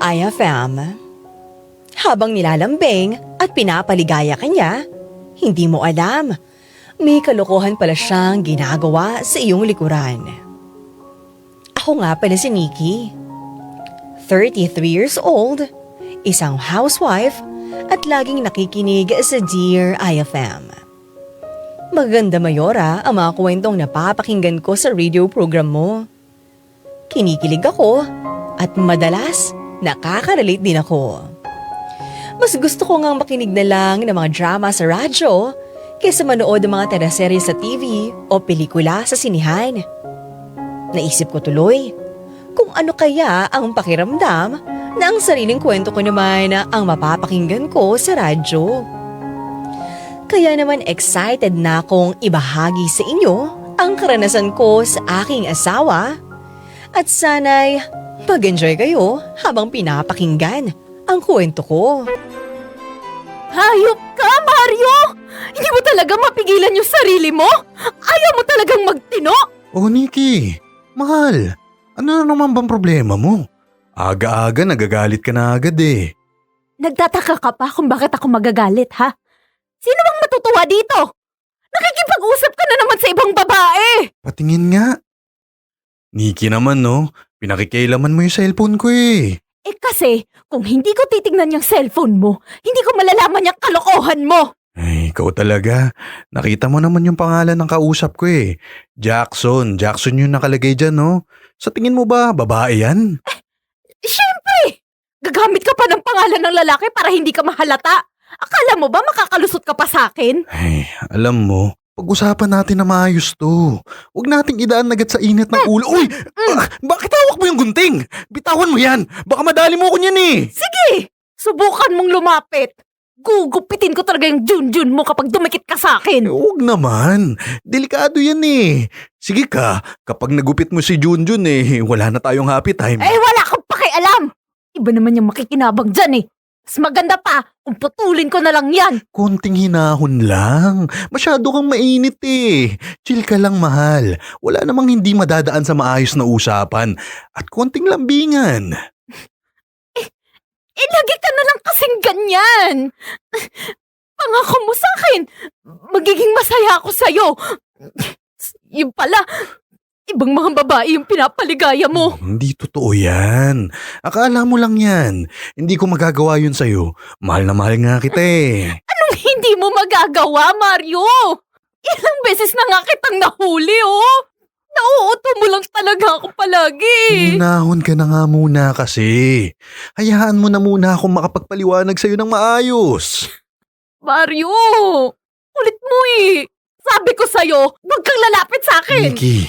IFM. Habang nilalambing at pinapaligaya ka niya, hindi mo alam, may kalokohan pala siyang ginagawa sa iyong likuran. Ako nga pala si Nikki. 33 years old, isang housewife at laging nakikinig sa Dear IFM. Maganda Mayora ang mga kwentong napapakinggan ko sa radio program mo. Kinikilig ako at madalas nakaka-relate din ako. Mas gusto ko ngang makinig na lang ng mga drama sa radyo kaysa manood ng mga teleserye sa TV o pelikula sa sinihan. Naisip ko tuloy kung ano kaya ang pakiramdam na ang sariling kwento ko naman ang mapapakinggan ko sa radyo. Kaya naman excited na akong ibahagi sa inyo ang karanasan ko sa aking asawa at sana'y mag-enjoy kayo habang pinapakinggan ang kwento ko. Hayop ka, Mario! Hindi mo talaga mapigilan yung sarili mo? Ayaw mo talagang magtino? Oh, Nikki, mahal, ano na naman bang problema mo? Aga-aga nagagalit ka na agad eh. Nagtataka ka pa kung bakit ako magagalit, ha? Sino bang matutuwa dito? Nakikipag-usap ka na naman sa ibang babae! Patingin nga. Nikki naman no, pinakikailaman mo yung cellphone ko eh. Eh kasi, kung hindi ko titignan yung cellphone mo, hindi ko malalaman yung kalokohan mo! Ay, ikaw talaga. Nakita mo naman yung pangalan ng kausap ko eh. Jackson yung nakalagay dyan no. Sa tingin mo ba, babae yan? Siyempre! Gagamit ka pa ng pangalan ng lalaki para hindi ka mahalata. Akala mo ba makakalusot ka pa sa akin? Ay, alam mo, pag-usapan natin na maayos to. Huwag nating idaan agad sa init ng ulo. Uy! Bakit hawak mo yung gunting? Bitawan mo yan! Baka madali mo ko niyan eh! Sige! Subukan mong lumapit. Gugupitin ko talaga yung Junjun mo kapag dumikit ka sa akin. Huwag naman. Delikado yan eh. Sige ka, kapag nagupit mo si Junjun eh, wala na tayong happy time. Eh wala kang pakialam. Iba naman yung makikinabang dyan eh. Mas maganda pa kung putulin ko na lang yan. Konting hinahon lang. Masyado kang mainit eh. Chill ka lang, mahal. Wala namang hindi madadaan sa maayos na usapan. At konting lambingan. Eh lagi ka na lang kasing ganyan. Pangako mo sa akin, magiging masaya ako sa'yo. Yung pala, ibang mga babae yung pinapaligaya mo. Hindi totoo yan. Akala mo lang yan. Hindi ko magagawa yun sa'yo. Mahal na mahal nga kita eh. Anong hindi mo magagawa, Mario? Ilang beses na nga kitang nahuli, oh. Nauuto mo lang talaga ako palagi. Hinahon ka na nga muna kasi. Hayaan mo na muna akong makapagpaliwanag sa'yo ng maayos. Mario, ulit mo eh. Sabi ko sa'yo, huwag kang lalapit sa akin. Nikki,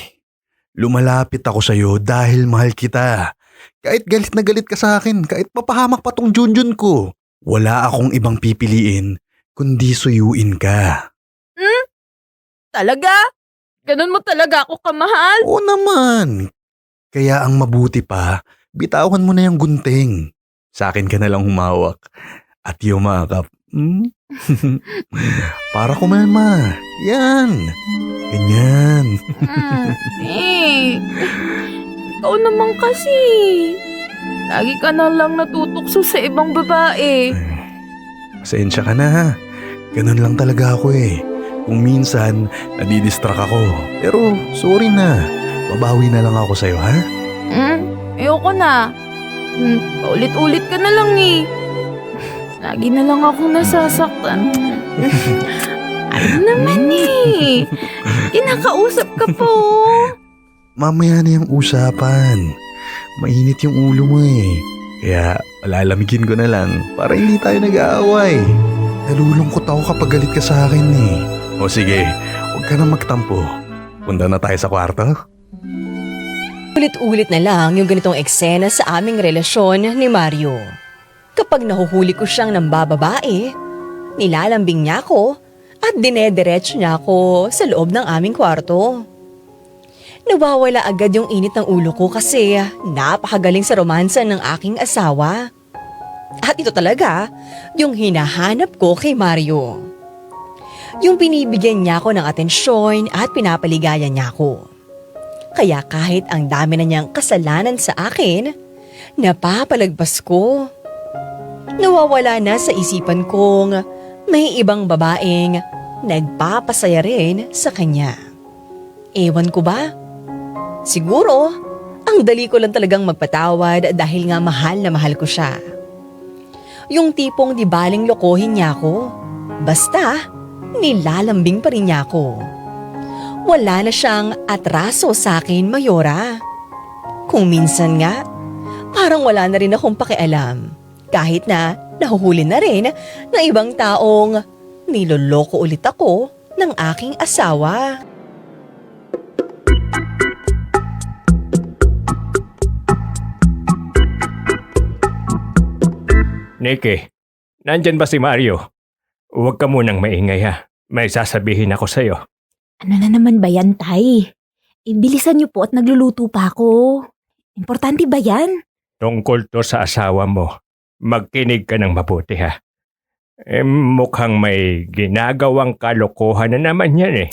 lumalapit ako sa'yo dahil mahal kita. Kahit galit na galit ka sa akin, kahit mapahamak pa tong Junjun ko, wala akong ibang pipiliin kundi suyuin ka. Talaga? Ganun mo talaga ako kamahal? Oo naman. Kaya ang mabuti pa, bitawan mo na yung gunting. Sa akin ka na lang humawak at yumakap. Para kumalma. Yan. Ganyan. Ikaw naman kasi. Lagi ka na lang natutukso sa ibang babae. Pasensya ka na ha. Ganun lang talaga ako eh. Kung minsan, nadidistract ako. Pero sorry na. Babawi na lang ako sa'yo ha. Ayoko na. Paulit-ulit ka na lang eh. Lagi na lang akong nasasaktan. Ano naman eh. Kinakausap ka po. Mamaya na yung usapan. Mainit yung ulo mo eh. Kaya palalamigin ko na lang para hindi tayo nag-aaway. Nalulungkot ako kapag galit ka sa akin eh. O sige, huwag ka na magtampo. Punta na tayo sa kwarto. Ulit-ulit na lang yung ganitong eksena sa aming relasyon ni Mario. Kapag nahuhuli ko siyang nambababae, nilalambing niya ako at dinediretso niya ako sa loob ng aming kwarto. Nawawala agad yung init ng ulo ko kasi napakagaling sa romansa ng aking asawa. At ito talaga yung hinahanap ko kay Mario. Yung binibigyan niya ako ng atensyon at pinapaligayan niya ako. Kaya kahit ang dami na niyang kasalanan sa akin, napapalagpas ko. Nawawala na sa isipan kong may ibang babaeng nagpapasaya rin sa kanya. Ewan ko ba? Siguro, ang dali ko lang talagang magpatawad dahil nga mahal na mahal ko siya. Yung tipong di baling lokohin niya ako. Basta, nilalambing pa rin niya ako. Wala na siyang atraso sa akin, Mayora. Kung minsan nga, parang wala na rin akong pakialam. Kahit na nahuhuli na rin ng ibang taong niloloko ulit ako ng aking asawa. Nikki, nandyan ba si Mario? Huwag ka munang maingay ha. May sasabihin ako sa'yo. Ano na naman ba yan, Tay? Bilisan niyo po at nagluluto pa ako. Importante ba yan? Tungkol to sa asawa mo. Magkinig ka ng mabuti ha. Mukhang may ginagawang kalokohan na naman yan eh.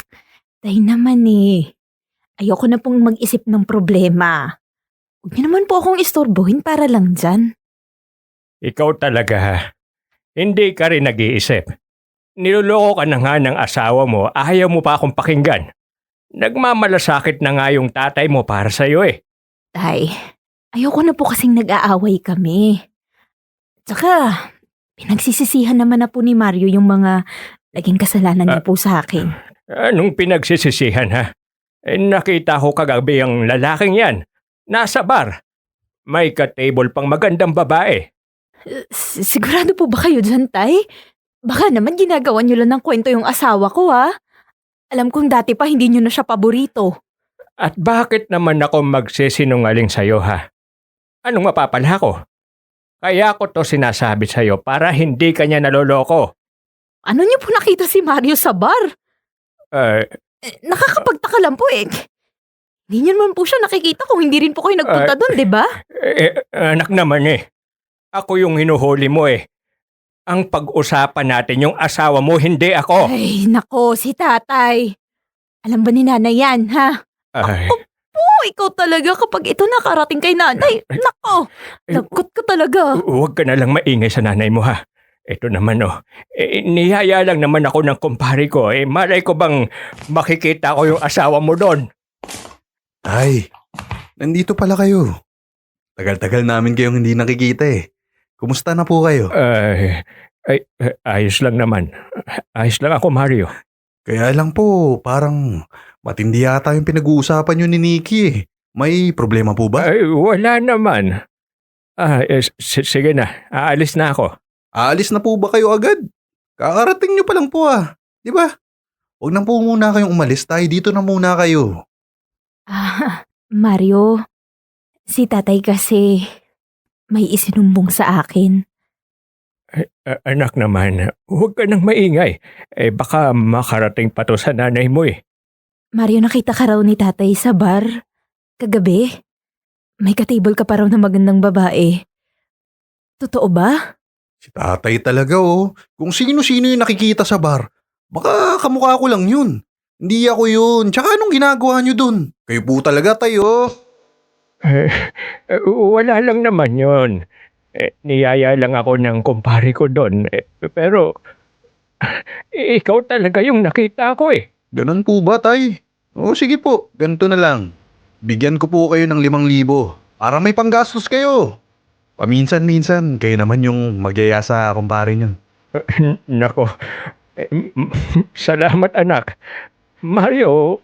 Tay naman eh. Ayoko na pong mag-isip ng problema. Huwag niyo naman po akong istorbohin para lang dyan. Ikaw talaga ha. Hindi ka rin nag-iisip. Niloloko ka na nga ng asawa mo, ayaw mo pa akong pakinggan. Nagmamalasakit na nga yung tatay mo para sa'yo eh. Tay, ayoko na po kasing nag-aaway kami. Tsaka, pinagsisisihan naman na po ni Mario yung mga naging kasalanan niya po sa akin. Anong pinagsisisihan ha? Nakita ko kagabi ang lalaking yan. Nasa bar. May ka-table pang magandang babae. Sigurado po ba kayo dyan, Tay? Baka naman ginagawa niyo lang ng kwento yung asawa ko, ha? Alam kong dati pa hindi niyo na siya paborito. At bakit naman ako magsisinungaling sa'yo ha? Anong mapapala ko? Kaya ko to sinasabi sa'yo para hindi ka niya naloloko. Ano niyo po nakita si Mario sa bar? Nakakapagtaka lang po eh. Hindi niyo naman po siya nakikita kung hindi rin po kayo nagpunta doon, di ba? Anak naman eh. Ako yung hinuhuli mo eh. Ang pag-usapan natin yung asawa mo, hindi ako. Ay, nako, si tatay. Alam ba ni nanay yan, ha? Ay, Oh, ikaw talaga kapag ito nakarating kay nanay. Nako, lagot ka talaga. huwag ka na lang maingay sa nanay mo ha. Ito naman oh. Niyaya lang naman ako ng kumpare ko. Malay ko bang makikita ko yung asawa mo doon. Ay, nandito pala kayo. Tagal-tagal namin kayong hindi nakikita eh. Kumusta na po kayo? Ayos lang naman. Ayos lang ako, Mario. Kaya lang po, parang matindi yata yung pinag-uusapan nyo ni Nikki eh. May problema po ba? Ay, wala naman. Sige na, aalis na ako. Aalis na po ba kayo agad? Kakarating nyo pa lang po ah. Di ba? Huwag na po muna kayong umalis, tayo dito na muna kayo. Mario, si tatay kasi may isinumbong sa akin. Anak naman, huwag ka nang maingay. Baka makarating pa to sa nanay mo eh. Mario, nakita ka raw ni tatay sa bar. Kagabi. May ka-table ka pa raw na magandang babae. Totoo ba? Si tatay talaga oh. Kung sino-sino yung nakikita sa bar, baka kamukha ko lang yun. Hindi ako yun. Tsaka anong ginagawa nyo dun? Kayo po talaga tayo. Wala lang naman yun. Niyaya lang ako ng kumpare ko doon. Pero, ikaw talaga yung nakita ko eh. Ganun po ba, tay? O sige po, ganito na lang. Bigyan ko po kayo ng 5,000 para may panggastos kayo. Paminsan-minsan, kayo naman yung magyaya sa kumpare niyan. Nako, salamat anak. Mario,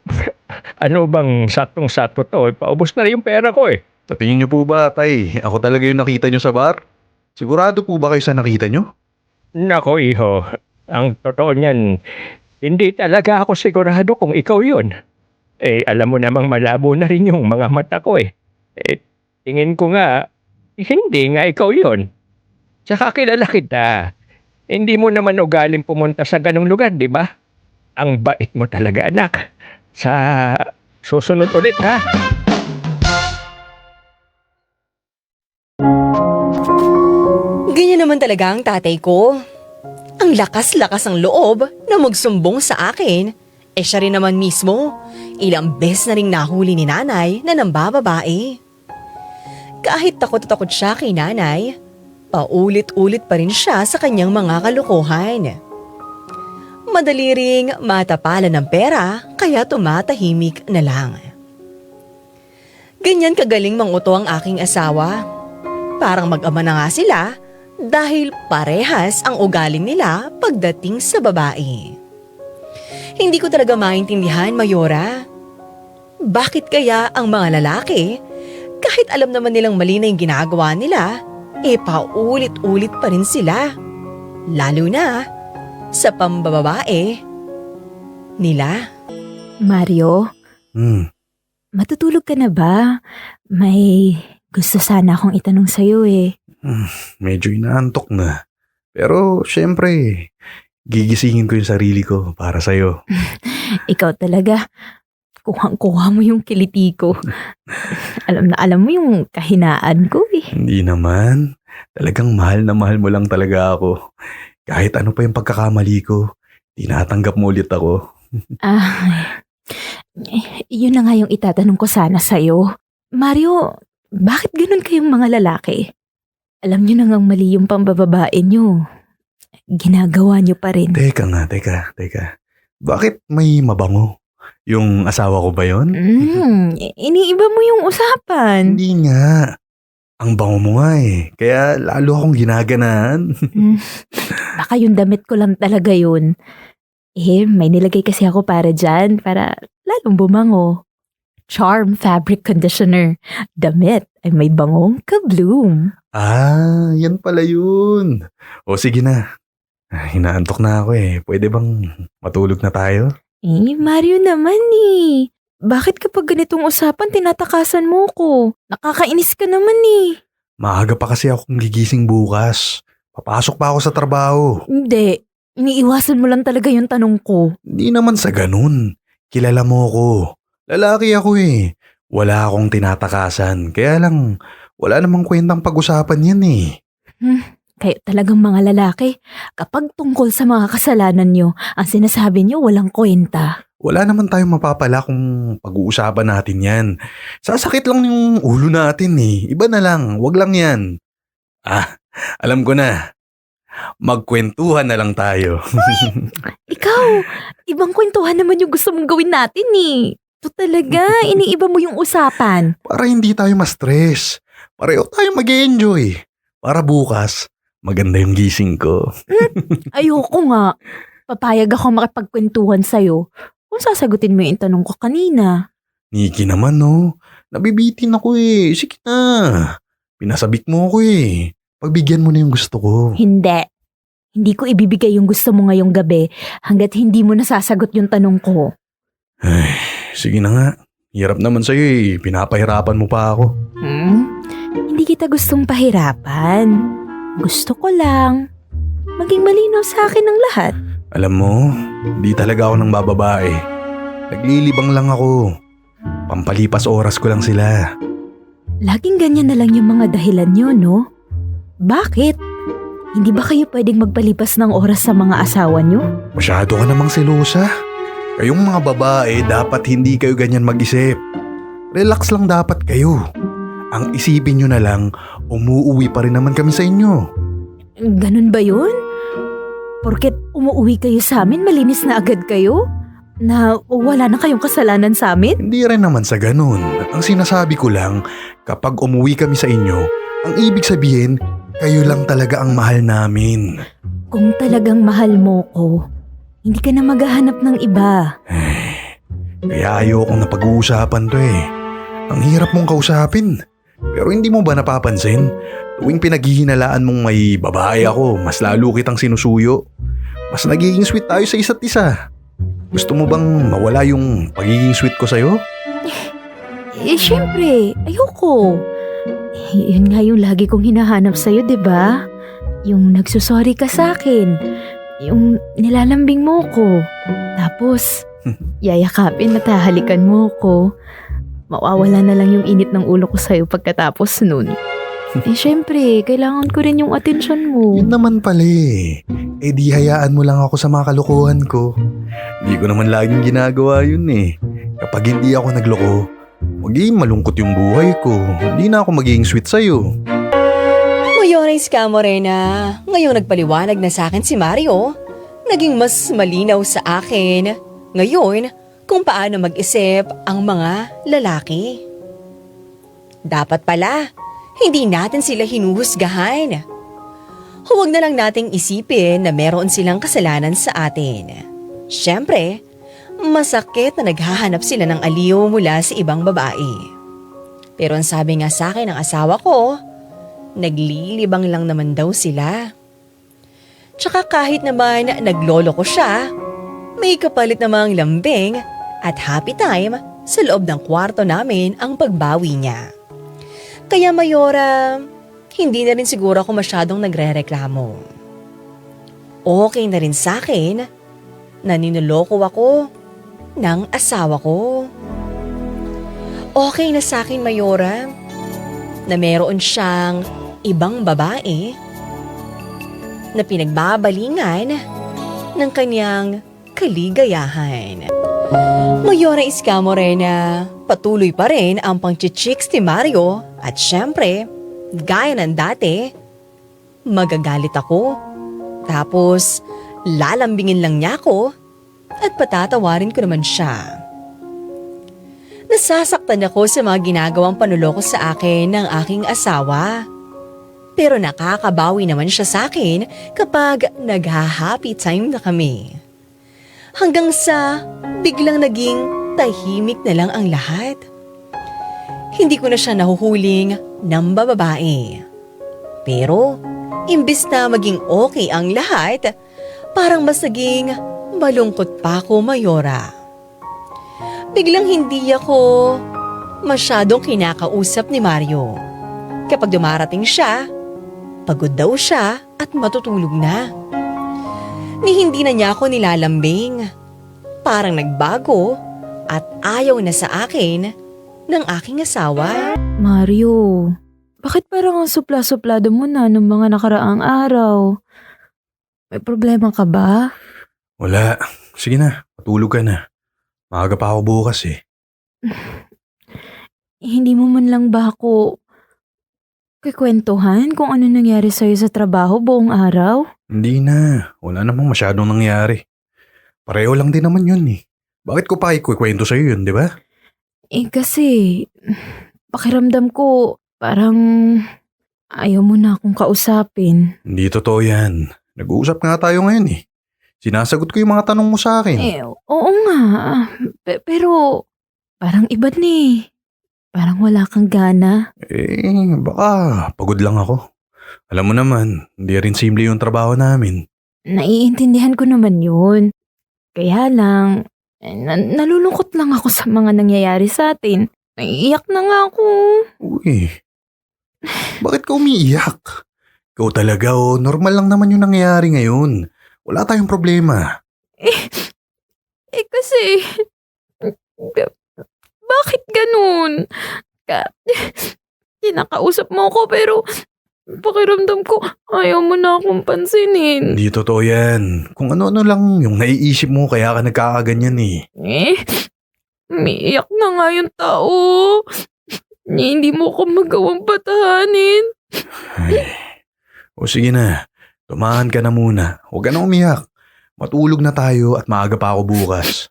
ano bang saktong-sakto to? Paubos na yung pera ko eh. Sa tingin niyo po ba, tay, ako talaga yung nakita niyo sa bar? Sigurado po ba kayo sa nakita niyo? Nako iho, ang totoo niyan, hindi talaga ako sigurado kung ikaw yun. Alam mo namang malabo na rin yung mga mata ko eh. Tingin ko nga, hindi nga ikaw yun. Tsaka kilala kita. Hindi mo naman ugaling pumunta sa ganong lugar, di ba? Ang bait mo talaga, anak. Sa susunod ulit, ha? Ganyan naman talaga ang tatay ko. Ang lakas-lakas ng loob na magsumbong sa akin. Siya rin naman mismo, ilang beses na ring nahuli ni nanay na nambababae. Kahit takot na takot siya kay nanay, paulit-ulit pa rin siya sa kanyang mga kalokohan. Madali ring matapalan ng pera kaya tumatahimik na lang. Ganyan kagaling manguto ang aking asawa. Parang mag-ama na nga sila dahil parehas ang ugaling nila pagdating sa babae. Hindi ko talaga maintindihan, Mayora. Bakit kaya ang mga lalaki, kahit alam naman nilang mali na yung ginagawa nila, paulit-ulit pa rin sila. Lalo na sa pambababae nila. Mario, matutulog ka na ba? May gusto sana akong itanong sa'yo eh. Medyo inaantok na. Pero syempre, gigisingin ko yung sarili ko para sa'yo. Ikaw talaga, kuhang-kuha mo yung kiliti ko. Alam na alam mo yung kahinaan ko eh. Hindi naman. Talagang mahal na mahal mo lang talaga ako. Kahit ano pa yung pagkakamali ko, tinatanggap mo ulit ako. Yun na nga yung itatanong ko sana sa'yo. Mario, bakit ganun kayong mga lalaki? Alam nyo na ngang mali yung pambababae nyo. Ginagawa nyo pa rin. Teka. Bakit may mabango? Yung asawa ko ba yon? Iniiba mo yung usapan. Hindi nga. Ang bango mo nga eh. Kaya lalo akong ginaganan. Baka yung damit ko lang talaga yun. May nilagay kasi ako para dyan, para lalong bumango. Charm Fabric Conditioner. Damit ay may bangong ka-bloom. Yan pala yun. O sige na. Hinaantok na ako eh. Pwede bang matulog na tayo? Mario naman eh. Bakit kapag ganitong usapan tinatakasan mo ko? Nakakainis ka naman eh. Maaga pa kasi akong gigising bukas. Papasok pa ako sa trabaho. Hindi. Iniiwasan mo lang talaga yung tanong ko. Hindi naman sa ganun. Kilala mo ko. Lalaki ako eh. Wala akong tinatakasan. Kaya lang, wala namang kwentang pag-usapan yan eh. Kayo talagang mga lalaki. Kapag tungkol sa mga kasalanan nyo, ang sinasabi nyo walang kwenta. Wala naman tayong mapapala kung pag-uusapan natin yan. Sasakit lang yung ulo natin eh. Iba na lang, wag lang yan. Alam ko na. Magkwentuhan na lang tayo. Ikaw, ibang kwentuhan naman yung gusto mong gawin natin eh. Ito talaga, iniiba mo yung usapan. Para hindi tayo ma-stress. Pareho tayo mag-enjoy. Para bukas, maganda yung gising ko. Ayoko nga. Papayag ako makipagkwentuhan sa'yo. Kung sasagutin mo yung tanong ko kanina. Nikki naman no. Nabibitin ako eh. Sige na. Pinasabik mo ako eh. Pagbigyan mo na yung gusto ko. Hindi. Hindi ko ibibigay yung gusto mo ngayong gabi hanggat hindi mo nasasagot yung tanong ko. Ay, sige na nga. Hirap naman sa'yo eh. Pinapahirapan mo pa ako. Hindi kita gustong pahirapan. Gusto ko lang maging malinaw sa akin ang lahat. Alam mo, di talaga ako ng bababae. Naglilibang lang ako. Pampalipas oras ko lang sila. Laging ganyan na lang yung mga dahilan nyo, no? Bakit? Hindi ba kayo pwedeng magpalipas ng oras sa mga asawa nyo? Masyado ka namang selosa. Kayong mga babae, dapat hindi kayo ganyan mag-isip. Relax lang dapat kayo. Ang isipin nyo na lang, umuuwi pa rin naman kami sa inyo. Ganun ba yun? Porket umuuwi kayo sa amin, malinis na agad kayo? Na wala na kayong kasalanan sa amin? Hindi rin naman sa ganun. Ang sinasabi ko lang, kapag umuwi kami sa inyo, ang ibig sabihin, kayo lang talaga ang mahal namin. Kung talagang mahal mo ko, hindi ka na maghahanap ng iba. Kaya ayokong napag-uusapan to eh. Ang hirap mong kausapin. Pero hindi mo ba napapansin? Tuwing pinaghihinalaan mong may babae ako, mas lalo kitang sinusuyo. Mas nagiging sweet tayo sa isa't isa. Gusto mo bang mawala yung pagiging sweet ko sa'yo? Siyempre, ayoko. Yun nga yung lagi kong hinahanap sa'yo, diba? Yung nagsusorry ka sa akin. Yung nilalambing mo ko. Tapos, yayakapin at hahalikan mo ko. Mawawala na lang yung init ng ulo ko sa'yo pagkatapos nun. Siyempre, kailangan ko rin yung atensyon mo. Yun naman pala eh. Di hayaan mo lang ako sa mga kalokohan ko. Hindi ko naman laging ginagawa yun eh. Kapag hindi ako nagloko, magiging malungkot yung buhay ko. Hindi na ako magiging sweet sa'yo. Mayores ka, Morena. Ngayong nagpaliwanag na sa akin si Mario, naging mas malinaw sa akin ngayon kung paano mag-isip ang mga lalaki. Dapat pala, hindi natin sila hinuhusgahan. Huwag na lang nating isipin na meron silang kasalanan sa atin. Siyempre, masakit na naghahanap sila ng aliw mula sa ibang babae. Pero ang sabi nga sa akin ng asawa ko, naglilibang lang naman daw sila. Tsaka kahit naman naglolo ko siya, may kapalit namang lambing at happy time sa loob ng kwarto namin ang pagbawi niya. Kaya Mayora, hindi na rin siguro ako masyadong nagre-reklamo. Okay na rin sa akin na ninuloko ako ng asawa ko. Okay na sa akin, Mayora, na meron siyang ibang babae na pinagbabalingan ng kanyang kaligayahan. Mayora Iska Morena, patuloy pa rin ang pang-chichicks ni Mario at syempre, gaya ng dati, magagalit ako. Tapos, lalambingin lang niya ako at patatawarin ko naman siya. Nasasaktan ako sa mga ginagawang panuloko sa akin ng aking asawa. Pero nakakabawi naman siya sa akin kapag nagha-happy time na kami. Hanggang sa biglang naging tahimik na lang ang lahat. Hindi ko na siya nahuhuling ng bababae. Pero, imbis na maging okay ang lahat, parang mas naging malungkot pa ako, Mayora. Biglang hindi ako masyadong kinakausap ni Mario. Kapag dumarating siya, pagod daw siya at matutulog na. Ni hindi na niya ako nilalambing. Parang nagbago at ayaw na sa akin ng aking asawa. Mario, bakit parang ang supla-suplado mo na nung mga nakaraang araw? May problema ka ba? Wala. Sige na, matulog ka na. Maaga pa ako bukas eh. Hindi mo man lang ba ako kikwentuhan kung ano nangyari sa'yo sa trabaho buong araw? Hindi na. Wala namang masyadong nangyari. Pareho lang din naman yun eh. Bakit ko pa ikukwento sa'yo yun, di ba? Kasi pakiramdam ko parang ayaw mo na akong kausapin. Hindi totoo yan. Nag-uusap nga tayo ngayon eh. Sinasagot ko yung mga tanong mo sa akin. Oo nga. Pero parang iba ni. Parang wala kang gana. Baka pagod lang ako. Alam mo naman, hindi rin simple yung trabaho namin. Naiintindihan ko naman yun. Kaya lang, nalulungkot lang ako sa mga nangyayari sa atin. Naiiyak na nga ako. Uy, bakit ka umiiyak? Ikaw talaga normal lang naman yung nangyayari ngayon. Wala tayong problema. Kasi, bakit ganun? Kinakausap mo ko pero pakiramdam ko ayaw mo na akong pansinin. Hindi totoo yan. Kung ano-ano lang yung naiisip mo kaya ka nagkakaganyan eh. Umiiyak na nga yung tao. Hindi mo ko magawang batahanin. O sige na, tumahan ka na muna. Huwag ka na umiyak. Matulog na tayo at maaga pa ako bukas.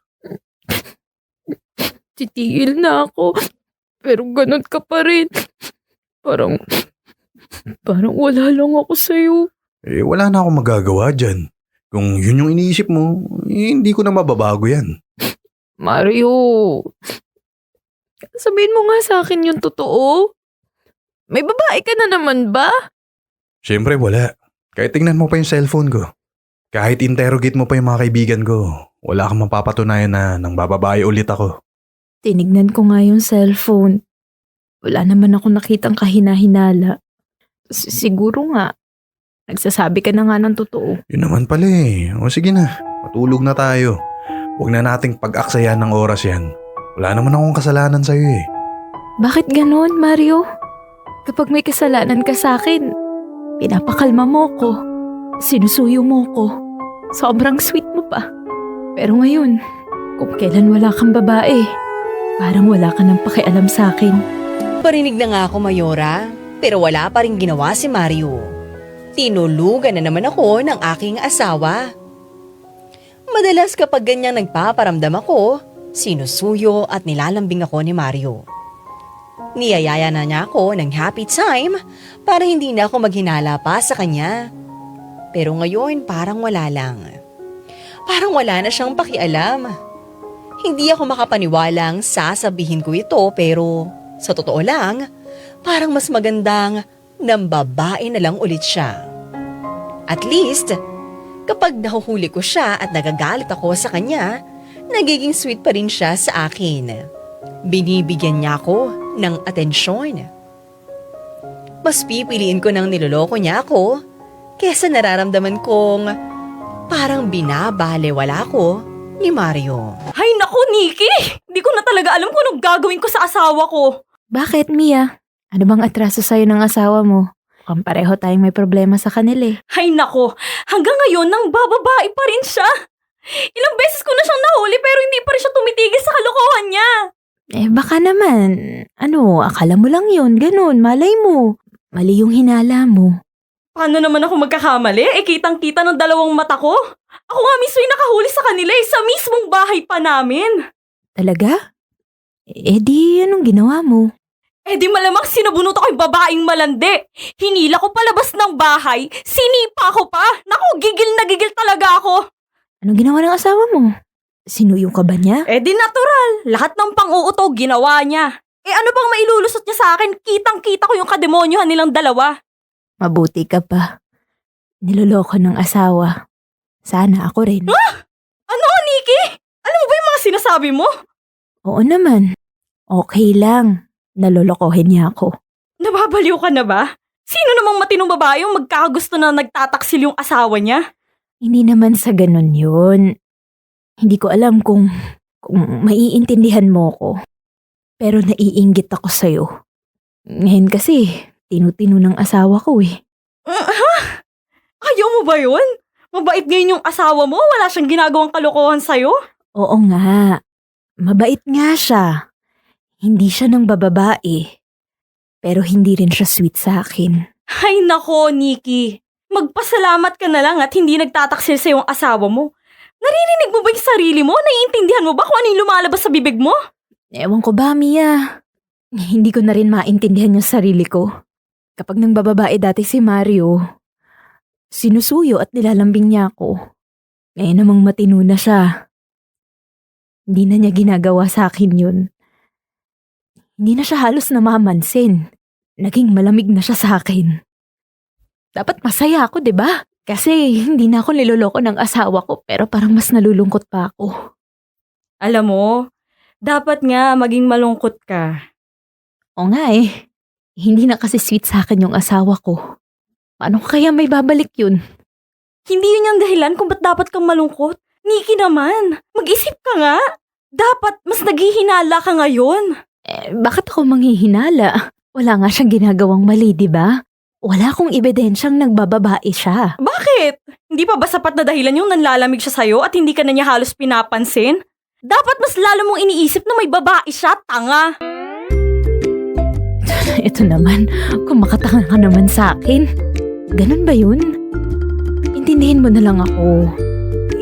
Titigil na ako. Pero ganun ka pa rin. Parang wala lang ako sa'yo. Wala na akong magagawa dyan. Kung yun yung iniisip mo, hindi ko na mababago yan. Mario, sabihin mo nga sa akin yung totoo. May babae ka na naman ba? Siyempre wala. Kahit tingnan mo pa yung cellphone ko. Kahit interrogate mo pa yung mga kaibigan ko, wala kang mapapatunayan na nang bababae ulit ako. Tinignan ko nga yung cellphone. Wala naman ako nakitang kahina-hinala. Siguro nga, nagsasabi ka na nga ng totoo. Yun naman pala eh. O sige na, matulog na tayo. Huwag na nating pag-aksayan ng oras yan. Wala naman akong kasalanan sa'yo eh. Bakit ganon, Mario? Kapag may kasalanan ka sa akin, pinapakalma mo ko. Sinusuyo mo ko. Sobrang sweet mo pa. Pero ngayon, kung kailan wala kang babae, Parang wala ka nang pakialam sa akin. Parinig na nga ako, Mayora, pero wala pa rin ginawa si Mario. Tinulugan na naman ako ng aking asawa. Madalas kapag ganyang nagpaparamdam ako, sinusuyo at nilalambing ako ni Mario. Niyayaya na niya ako ng happy time para hindi na ako maghinala pa sa kanya. Pero ngayon parang wala lang. Parang wala na siyang pakialam. Hindi ako makapaniwalang sasabihin ko ito pero sa totoo lang, parang mas magandang nambabae na lang ulit siya. At least, kapag nahuhuli ko siya at nagagalit ako sa kanya, nagiging sweet pa rin siya sa akin. Binibigyan niya ako ng atensyon. Mas pipiliin ko nang niloloko niya ako kesa nararamdaman kong parang binabalewala ko ni Mario. Hay naku, Nikki! Hindi ko na talaga alam kung anong gagawin ko sa asawa ko. Bakit, Mia? Ano bang atraso sa'yo ng asawa mo? Mukhang pareho tayong may problema sa kanila eh. Hay nako, hanggang ngayon nang bababae pa rin siya. Ilang beses ko na siyang nahuli pero hindi pa rin siya tumitigil sa kalokohan niya. Baka naman. Akala mo lang yun, ganun, malay mo. Mali yung hinala mo. Paano naman ako magkakamali? Kitang-kita ng dalawang mata ko. Ako nga mismo yung nakahuli sa kanila sa mismong bahay pa namin. Talaga? Di anong ginawa mo? Di malamang sinabunot ako yung babaeng malandi. Hinila ko palabas ng bahay, sinipa ko pa. Naku, gigil na gigil talaga ako. Anong ginawa ng asawa mo? Sinuyong ka ba niya? Di natural. Lahat ng pang-uutog ginawa niya. Ano bang mailulusot niya sa akin? Kitang-kita ko yung kademonyohan nilang dalawa. Mabuti ka pa. Niloloko ng asawa. Sana ako rin. Ano, Nikki? Alam mo ba yung mga sinasabi mo? Oo naman. Okay lang. Nalolokohin niya ako. Nababaliw ka na ba? Sino namang matinong babae yung magkakagusto na nagtataksil yung asawa niya? Hindi naman sa ganun yun. Hindi ko alam kung maiintindihan mo ko. Pero naiinggit ako sa'yo. Ngayon kasi, tinutino ng asawa ko eh. Ayaw mo ba yun? Mabait ngayon yung asawa mo? Wala siyang ginagawang kalokohan sa'yo? Oo nga. Mabait nga siya. Hindi siya ng bababae. Pero hindi rin siya sweet sa akin. Ay nako, Nikki. Magpasalamat ka na lang at hindi nagtataksil sa yung asawa mo. Naririnig mo ba yung sarili mo? Naiintindihan mo ba kung ano yung lumalabas sa bibig mo? Ewan ko ba, Mia? Hindi ko na rin maintindihan yung sarili ko. Kapag nang bababae dati si Mario, sinusuyo at nilalambing niya ako. Ngayon namang matino na siya. Hindi na niya ginagawa sa akin yun. Hindi na siya halos namamansin. Naging malamig na siya sa akin. Dapat masaya ako, 'di ba? Kasi hindi na ako niloloko ng asawa ko pero parang mas nalulungkot pa ako. Alam mo, dapat nga maging malungkot ka. O nga eh. Hindi na kasi sweet sa akin yung asawa ko. Paano ko kaya may babalik yun? Hindi yun yung dahilan kung ba't dapat kang malungkot. Nikki naman, mag-isip ka nga. Dapat mas naghihinala ka ngayon. Bakit ako manghihinala? Wala nga siyang ginagawang mali, di ba? Wala akong ebidensyang nagbababae siya. Bakit? Hindi pa ba sapat na dahilan yung nanlalamig siya sa'yo at hindi ka na niya halos pinapansin? Dapat mas lalo mong iniisip na may babae siya, tanga. Ito naman, kung makatanga ka naman sa akin. Ganun ba yun? Intindihin mo na lang ako.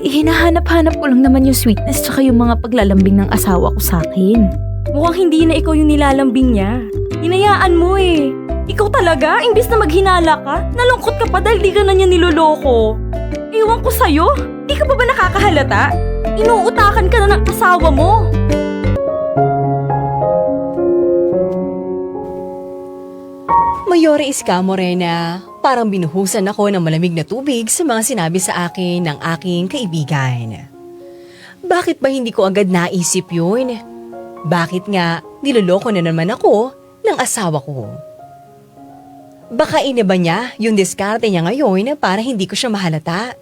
Hinahanap-hanap ko lang naman yung sweetness tsaka yung mga paglalambing ng asawa ko sa akin. Mukhang hindi na ikaw yung nilalambing niya. Hinayaan mo eh. Ikaw talaga, imbis na maghinala ka, nalungkot ka pa dahil di ka na niya niloloko. Ewan ko sa'yo, di ka ba nakakahalata? Inuutakan ka na ng asawa mo. Mayora Iska Morena, parang binuhusan ako ng malamig na tubig sa mga sinabi sa akin ng aking kaibigan. Bakit ba hindi ko agad naisip yun? Bakit nga niloloko na naman ako ng asawa ko? Baka iniba niya yung diskarte niya ngayon para hindi ko siya mahalata.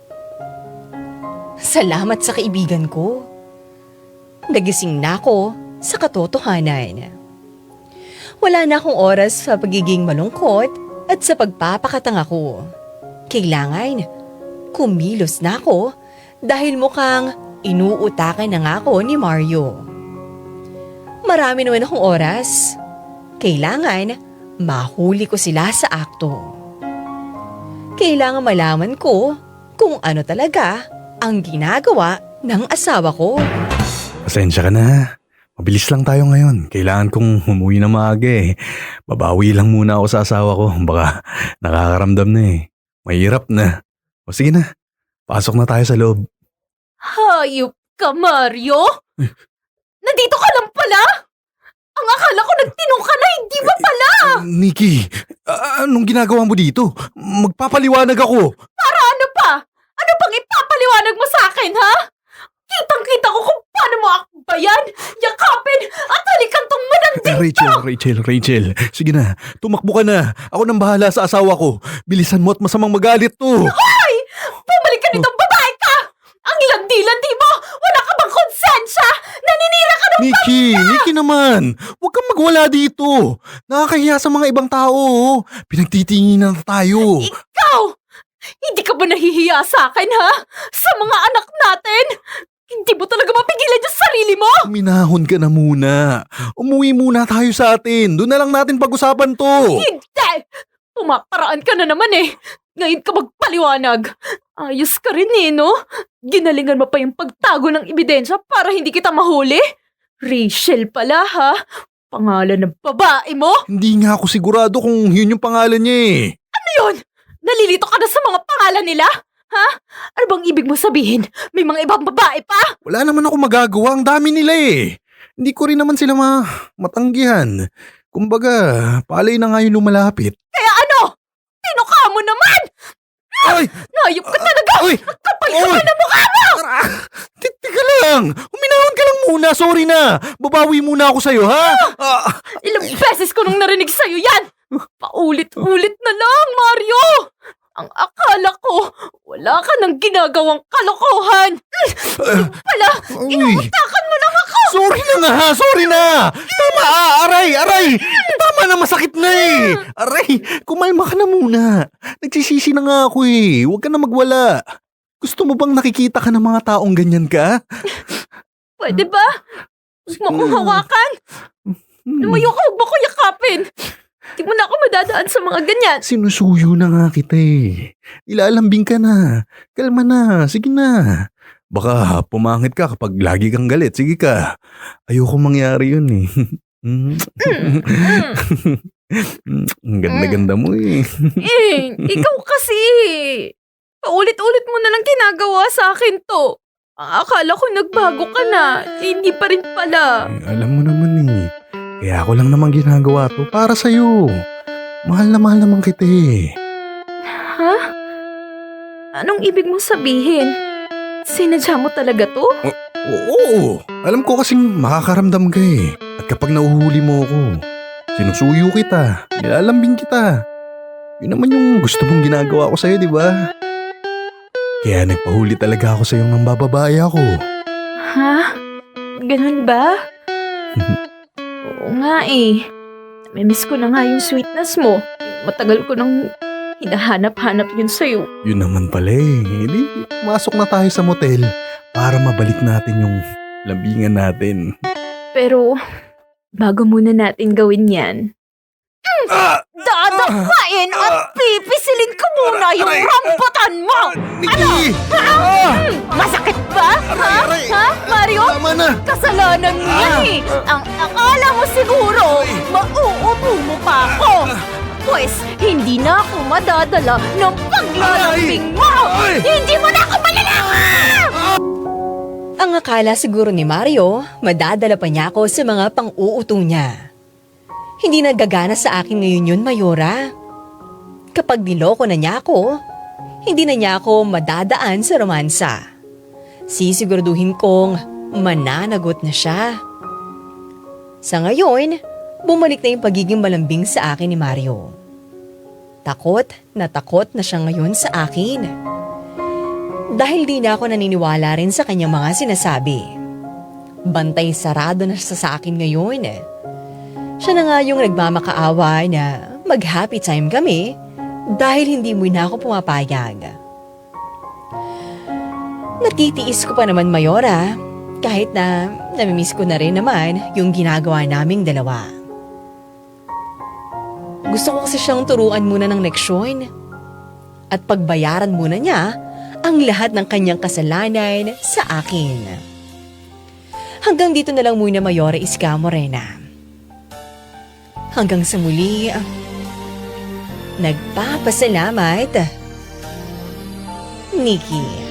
Salamat sa kaibigan ko. Nagising na ako sa katotohanan. Wala na akong oras sa pagiging malungkot at sa pagpapakatanga ko. Kailangan, kumilos na ako dahil mukhang inuutakan na nga ako ni Mario. marami naman akong oras. Kailangan mahuli ko sila sa akto. Kailangan malaman ko kung ano talaga ang ginagawa ng asawa ko. Pasensya ka na. Mabilis lang tayo ngayon. Kailangan kong umuwi na maaga eh. Babawi lang muna ako sa asawa ko. Baka nakakaramdam na eh. Mahirap na. O sige na. Pasok na tayo sa loob. Hayop ka, Mario? Nandito ka lang pala? Ang akala ko nagtinong ka na, hindi ba pala? Nikki, anong ginagawa mo dito? Magpapaliwanag ako. Para ano pa? Ano pang ipapaliwanag mo sa akin, ha? Kitang-kita ko kung paano mo akbayan, yakapin, at halikan tong mananding Rachel. Sige na, tumakbo ka na. Ako nang bahala sa asawa ko. Bilisan mo at masamang magalit to. Hoy! Bumalik ka nitong babae ka! Ang landi-landi mo! Wala ka bang konsensya? Naninira ka ng Nikki naman. Huwag kang magwala dito. Nakakahiya sa mga ibang tao. Pinagtitinginan na tayo. Ikaw! Hindi ka ba nahihiya sa akin, ha? Sa mga anak natin? Hindi mo talaga mapigilan yung sarili mo? Minahon ka na muna. Umuwi muna tayo sa atin. Doon na lang natin pag-usapan to. Hindi! Pumaparaan ka na naman eh. Ngayon ka magpaliwanag. Ayos ka rin eh, no? Ginalingan mo pa yung pagtago ng ebidensya para hindi kita mahuli? Rachel pala, ha? Pangalan ng babae mo? Hindi nga ako sigurado kung yun yung pangalan niya eh. Ano yun? Nalilito ka na sa mga pangalan nila? Ha? Ano bang ibig mo sabihin? May mga ibang babae pa? Wala naman ako magagawa. Ang dami nila eh. Hindi ko rin naman sila matanggihan. Kumbaga, palay na nga yung lumalapit. Kaya ano? Tinuka mo naman! Ay! Nayop ka talaga! Uy! Kapal ka ba na mukha mo? Teka lang! Uminahon ka lang muna. Sorry na. Babawi muna ako sa'yo, ha? Ilang beses ko nung narinig sa'yo yan! Paulit-ulit na lang, Mario! Ang akala ko, wala ka nang ginagawang kalokohan! Yung pala, inutakan mo lang ako! Sorry na nga, ha? Sorry na! Tama, aray! Tama na, masakit na eh! Aray, kumalma ka na muna. Nagsisisi na nga ako eh. Huwag ka na magwala. Gusto mo bang nakikita ka ng mga taong ganyan ka? Pwede ba? Gusto mo akong hawakan? Lumayo ka, huwag mo ko yakapin! Di mo na ako madadaan sa mga ganyan. Sinusuyo na nga kita eh. Ilalambing ka na. Kalma na, sige na. Baka pumangit ka kapag lagi kang galit. Sige ka. Ayoko mangyari yun eh. Ang ganda-ganda mo eh. Ikaw kasi. Paulit-ulit mo na lang ginagawa sa akin to. Akala ko nagbago ka na. Hindi pa rin pala. Alam mo naman eh. Kaya ako lang naman ginagawa to para sa'yo. Mahal na mahal naman kita eh. Ha? Anong ibig mong sabihin? Sinadya mo talaga to? Oo. Alam ko kasing makakaramdam ka eh. At kapag nauhuli mo ako, sinusuyo kita, nilalambing kita. Yun naman yung gusto mong ginagawa ko sa'yo, di ba? Kaya nagpahuli talaga ako sa'yo ng bababae ako. Ha? Ganun ba? Oo nga eh. Namimiss ko na nga yung sweetness mo. Matagal ko nang hinahanap-hanap yun sa'yo. Yun naman pala eh. Hindi, masok na tayo sa motel para mabalik natin yung lambingan natin. Pero, bago muna natin gawin yan, dadakpain at pipisilin ko muna yung rambutan mo! Nikki! Masakit ba? Ha, Mario? Tama na! Kasalanan mo yan eh! Ang akala mo siguro, mauupo mo pa ako! Pues, hindi na ako madadala ng paglalambing mo! Hindi mo na ako malalakad! Ang akala siguro ni Mario, madadala pa niya ako sa mga pang-uuto niya. Hindi nagagana sa akin ngayon yun, Mayora. Kapag niloko na niya ako, hindi na niya ako madadaan sa romansa. Sisiguraduhin kong mananagot na siya. Sa ngayon, bumalik na yung pagiging malambing sa akin ni Mario. Takot na siya ngayon sa akin. Dahil di na ako naniniwala rin sa kanyang mga sinasabi. Bantay sarado na siya sa akin ngayon. Siya na nga yung nagmamakaawa na mag-happy time kami dahil hindi mo na ako pumapayag. Natitiis ko pa naman, Mayora, kahit na namimiss ko na rin naman yung ginagawa naming dalawa. Gusto ko kasi siyang turuan muna ng leksyon at pagbayaran muna niya ang lahat ng kanyang kasalanan sa akin. Hanggang dito na lang muna, Mayora Iska Morena. Hanggang sa muli, nagpapasalamat, Nikki.